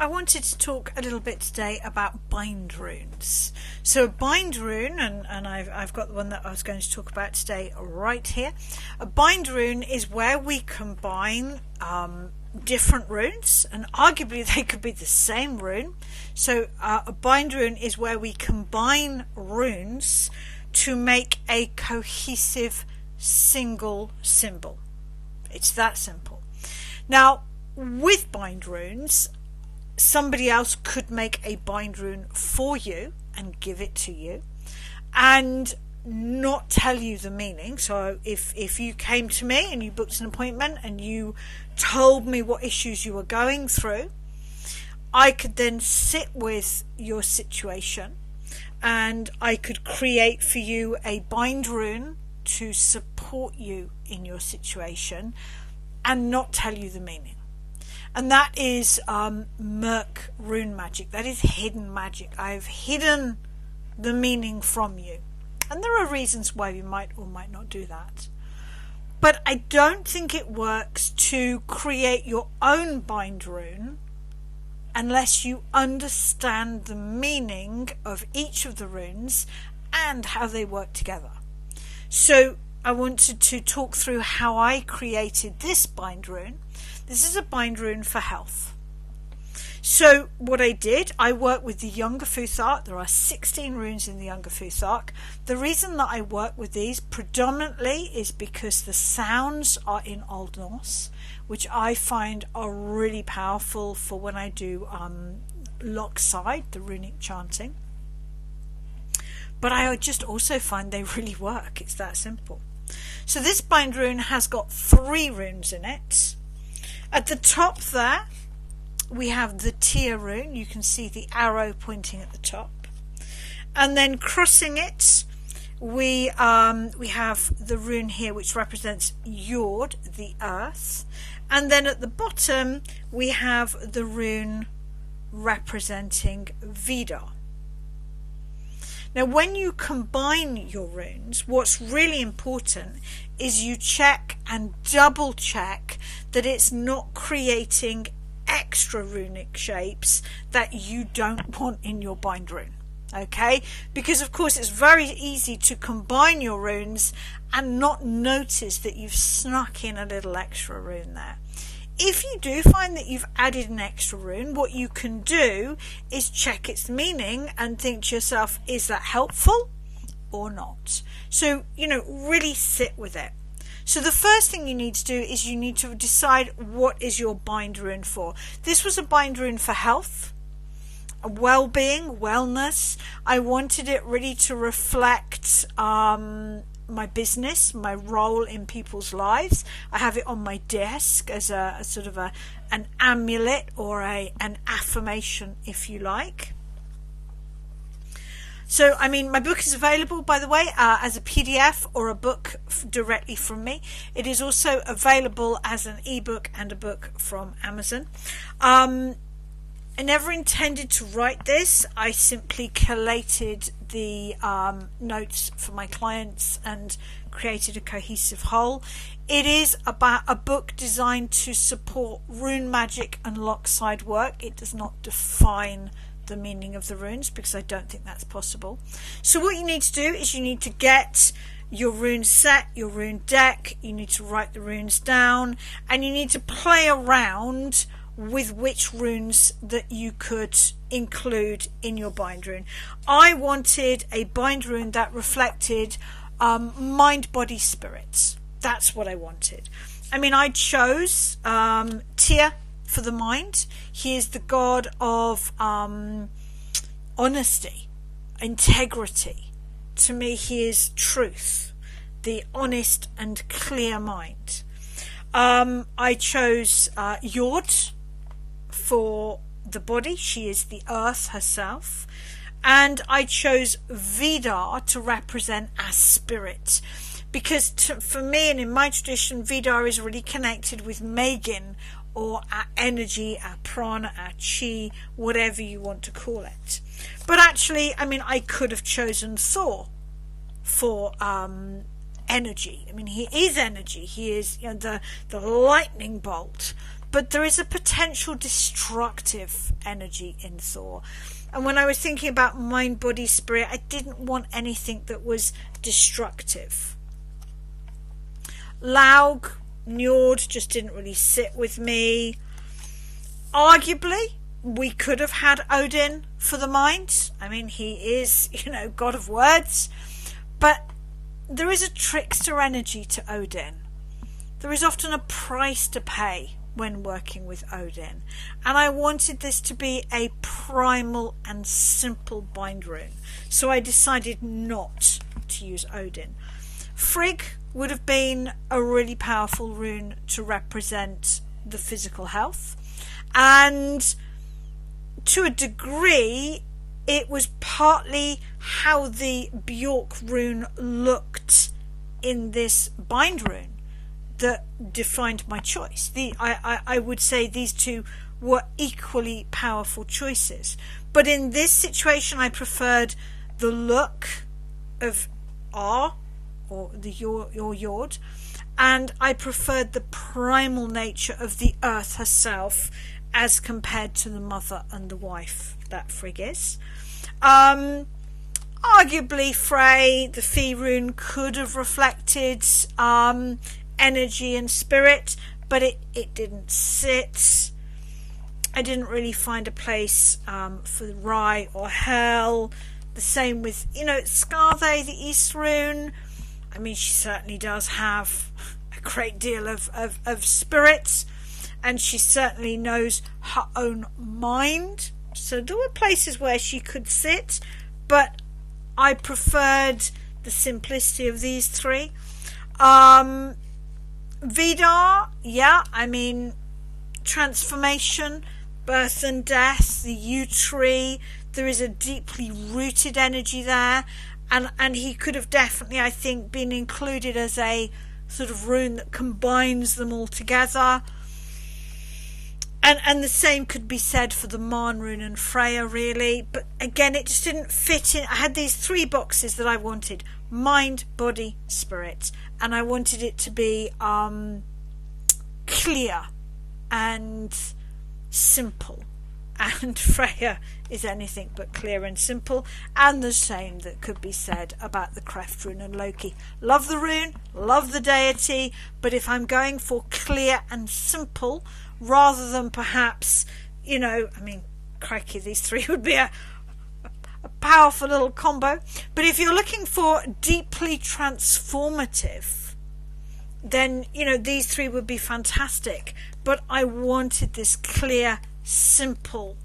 I wanted to talk a little bit today about bind runes. So a bind rune, and I've got the one that I was going to talk about today right here. A bind rune is where we combine different runes, and arguably they could be the same rune. So a bind rune is where we combine runes to make a cohesive single symbol. It's that simple. Now, with bind runes, somebody else could make a bind rune for you and give it to you and not tell you the meaning. So if you came to me and you booked an appointment and you told me what issues you were going through, I could then sit with your situation and I could create for you a bind rune to support you in your situation and not tell you the meaning. And that is Merc rune magic. That is hidden magic. I've hidden the meaning from you. And there are reasons why you might or might not do that. But I don't think it works to create your own bind rune unless you understand the meaning of each of the runes and how they work together. So I wanted to talk through how I created this bind rune. This is a bind rune for health. So what I did, I worked with the Younger Futhark. There are 16 runes in the Younger Futhark. The reason that I work with these predominantly is because the sounds are in Old Norse, which I find are really powerful for when I do Lockside, the runic chanting. But I just also find they really work. It's that simple. So this bind rune has got 3 runes in it. At the top there, we have the Tyr rune. You can see the arrow pointing at the top. And then crossing it, we have the rune here, which represents Jord, the earth. And then at the bottom, we have the rune representing Vidar. Now, when you combine your runes, what's really important is you check and double check that it's not creating extra runic shapes that you don't want in your bind rune. Okay? Because of course it's very easy to combine your runes and not notice that you've snuck in a little extra rune there. If you do find that you've added an extra rune, what you can do is check its meaning and think to yourself, is that helpful or not? So, really sit with it. So the first thing you need to do is you need to decide what is your bind rune for. This was a bind rune for health, well-being, wellness. I wanted it really to reflect my business, my role in people's lives. I have it on my desk as a sort of an amulet or an affirmation, if you like. So, my book is available, by the way, as a PDF or a book directly from me. It is also available as an ebook and a book from Amazon. I never intended to write this. I simply collated the notes for my clients and created a cohesive whole. It is about a book designed to support rune magic and Lockside work. It does not define the meaning of the runes because I don't think that's possible. So what you need to do is you need to get your rune set, your rune deck, you need to write the runes down, and you need to play around with which runes that you could include in your bind rune. I wanted a bind rune that reflected mind, body, spirits. That's what I wanted. I chose Tyr for the mind. He is the god of honesty, integrity. To me, he is truth, the honest and clear mind. I chose Jord for the body. She is the earth herself. And I chose Vidar to represent our spirit, because for me and in my tradition, Vidar is really connected with Megin, or our energy, our prana, our chi, whatever you want to call it. But actually, I could have chosen Thor for energy. He is energy. He is the lightning bolt. but there is a potential destructive energy in Thor. And when I was thinking about mind, body, spirit, I didn't want anything that was destructive. Laug, Njord just didn't really sit with me. Arguably, we could have had Odin for the mind. I mean, he is, god of words. But there is a trickster energy to Odin. There is often a price to pay when working with Odin. And I wanted this to be a primal and simple bind rune. So I decided not to use Odin. Frigg would have been a really powerful rune to represent the physical health. And to a degree, it was partly how the Bjork rune looked in this bind rune that defined my choice. I would say these two were equally powerful choices. But in this situation, I preferred the look of R, or the Jord, and I preferred the primal nature of the earth herself as compared to the mother and the wife that Frigg is. Arguably, Frey, the Fee rune, could have reflected energy and spirit, but it didn't sit. I didn't really find a place for Rye or Hel. The same with, Skarthe, the East rune. I mean, she certainly does have a great deal of spirit, and she certainly knows her own mind. So there were places where she could sit, but I preferred the simplicity of these three. Vidar, transformation, birth and death, the yew tree. There is a deeply rooted energy there, and he could have definitely, I think, been included as a sort of rune that combines them all together. And the same could be said for the Marn rune and Freya, really. But again, it just didn't fit in. I had these three boxes that I wanted: mind, body, spirit. And I wanted it to be clear and simple. And Freya is anything but clear and simple. And the same that could be said about the Kreft rune and Loki. Love the rune, love the deity, but if I'm going for clear and simple, rather than perhaps, crikey, these three would be a powerful little combo. But if you're looking for deeply transformative, then, these three would be fantastic. But I wanted this clear, simple,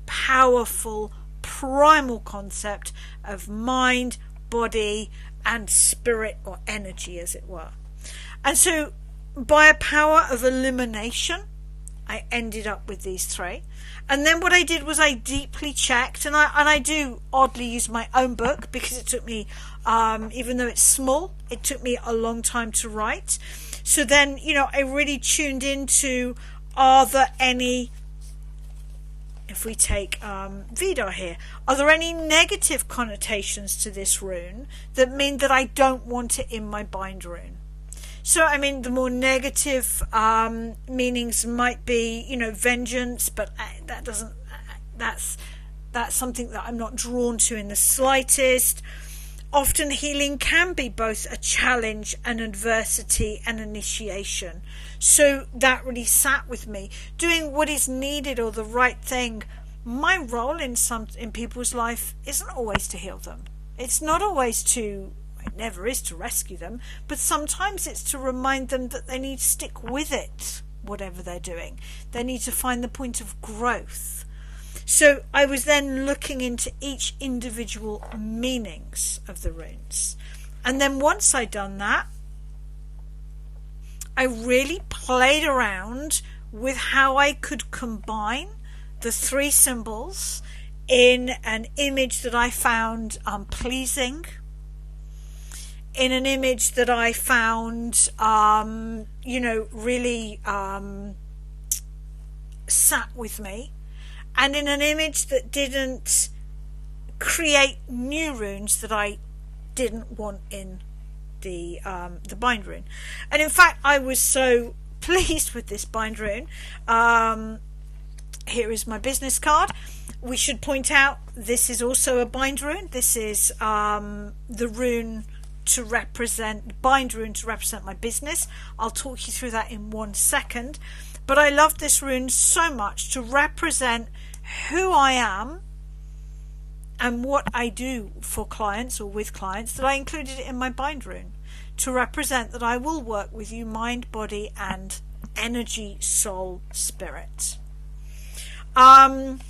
powerful, primal concept of mind, body, and spirit, or energy, as it were. And so, by a power of elimination, I ended up with these three. And then what I did was I deeply checked, and I do oddly use my own book, because it took me, even though it's small, it took me a long time to write. So then, I really tuned into, are there any, if we take Vidar here, are there any negative connotations to this rune that mean that I don't want it in my bind rune? So, the more negative meanings might be, vengeance, but that's something that I'm not drawn to in the slightest. Often healing can be both a challenge, an adversity, and initiation. So that really sat with me. Doing what is needed or the right thing. My role in people's life isn't always to heal them. It's not always to... It never is to rescue them, but sometimes it's to remind them that they need to stick with it, whatever they're doing. They need to find the point of growth. So I was then looking into each individual meanings of the runes. And then once I'd done that, I really played around with how I could combine the three symbols in an image that I found pleasing, in an image that I found, really sat with me, and in an image that didn't create new runes that I didn't want in the bind rune. And in fact, I was so pleased with this bind rune. Here is my business card. We should point out this is also a bind rune. This is the rune to represent, bind rune to represent my business. I'll talk you through that in 1 second. But I love this rune so much to represent who I am and what I do for clients or with clients, that I included it in my bind rune to represent that I will work with you mind, body and energy, soul, spirit. I'm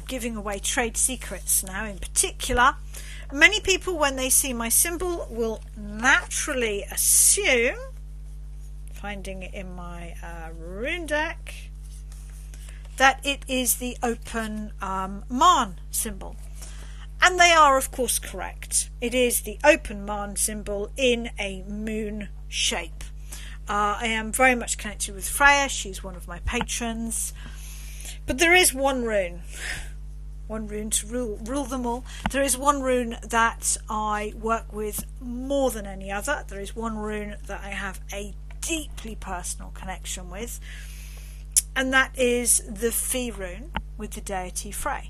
giving away trade secrets now. In particular, many people when they see my symbol will naturally assume, finding it in my rune deck, that it is the open Marn symbol. And they are of course correct. It is the open Marn symbol in a moon shape. I am very much connected with Freya. She's one of my patrons. But there is one rune to rule them all. There is one rune that I work with more than any other. There is one rune that I have a deeply personal connection with, and that is the Fee rune with the deity Frey.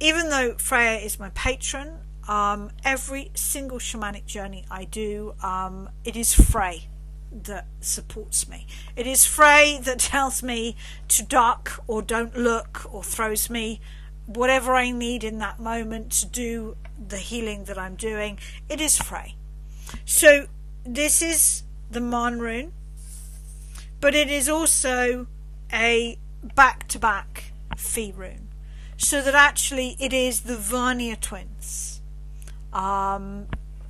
Even though Freya is my patron, every single shamanic journey I do, it is Frey that supports me. It is Frey that tells me to duck or don't look, or throws me whatever I need in that moment to do the healing that I'm doing. It is Frey. So this is the Marn rune, but it is also a back-to-back Fee rune, so that actually it is the Vanir twins,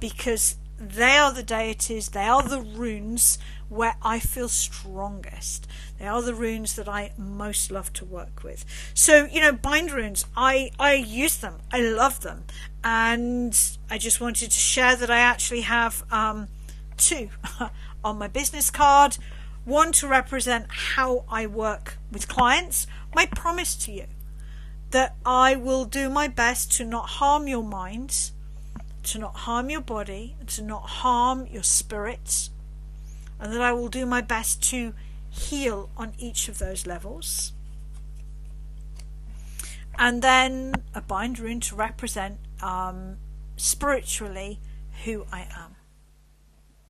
because they are the deities, they are the runes where I feel strongest. They are the runes that I most love to work with. So, bind runes, I use them, I love them, and I just wanted to share that I actually have 2 on my business card. One to represent how I work with clients, my promise to you that I will do my best to not harm your minds, to not harm your body, to not harm your spirits, and that I will do my best to heal on each of those levels. And then a bind rune to represent spiritually who I am.